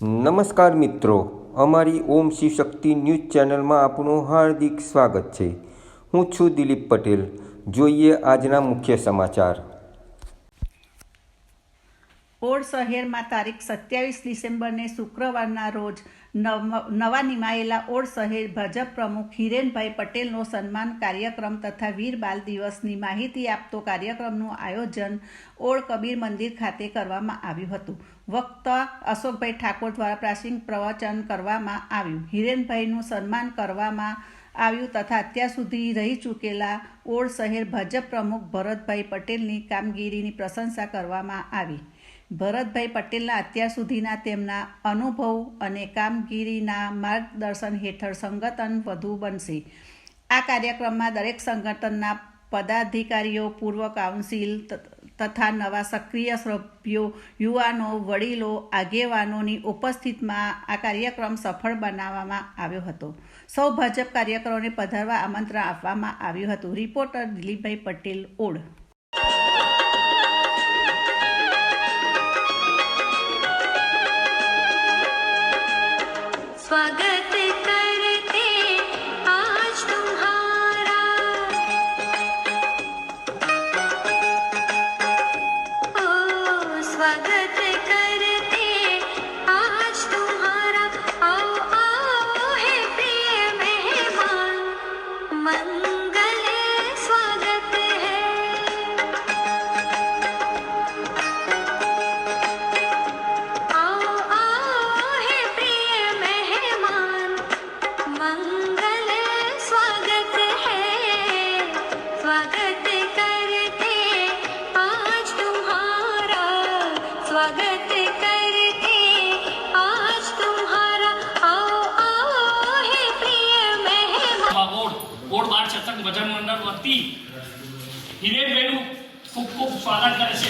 નમસ્કાર મિત્રો, અમારી ઓમ શિવ શક્તિ ન્યૂઝ ચેનલમાં આપનું હાર્દિક સ્વાગત છે। હું છું દિલીપ પટેલ। જોઈએ આજના મુખ્ય સમાચાર। ઓડ શહેરમાં તારીખ 27 ડિસેમ્બરને શુક્રવારના રોજ નવા નિમાયેલા ઓડ શહેર ભાજપ પ્રમુખ હિરેનભાઈ પટેલનો સન્માન કાર્યક્રમ તથા વીર બાલ દિવસની માહિતી આપતો કાર્યક્રમનું આયોજન ઓડ કબીર મંદિર ખાતે કરવામાં આવ્યું હતું। વક્તા અશોકભાઈ ઠાકોર દ્વારા પ્રાસંગિક પ્રવચન કરવામાં આવ્યું। હિરેનભાઈનું સન્માન કરવામાં આવ્યું તથા અત્યાર સુધી રહી ચૂકેલા ઓડ શહેર ભાજપ પ્રમુખ ભરતભાઈ પટેલની કામગીરીની પ્રશંસા કરવામાં આવી। ભરતભાઈ પટેલના અત્યાર સુધીના તેમના અનુભવ અને કામગીરીના માર્ગદર્શન હેઠળ સંગઠન વધુ બનશે। આ કાર્યક્રમમાં દરેક સંગઠનના પદાધિકારીઓ, પૂર્વ કાઉન્સિલ તથા નવા સક્રિય સભ્યો, યુવાનો, વડીલો, આગેવાનોની ઉપસ્થિતિમાં આ કાર્યક્રમ સફળ બનાવવામાં આવ્યો હતો। સૌ ભાજપ કાર્યકરોને પધારવા આમંત્રણ આપવામાં આવ્યું હતું। રિપોર્ટર દિલીપભાઈ પટેલ, ઓડ। स्वागत करते आज तुम्हारा, ओ स्वागत करते आज तुम्हारा, आओ आओ है प्रिय मेहमान, मंगल स्वागत है, आओ आओ है प्रिय मेहमान, मंगल स्वागत है, स्वागत करते आज तुम्हारा, स्वागत करते आज तुम्हारा, आओ आओ है प्रिय मेहमान। ઓડ બાળ સત્સંગ ભજન મંડળ વતી હિરેનભાઈનું ખૂબ ખૂબ સ્વાગત કરે છે।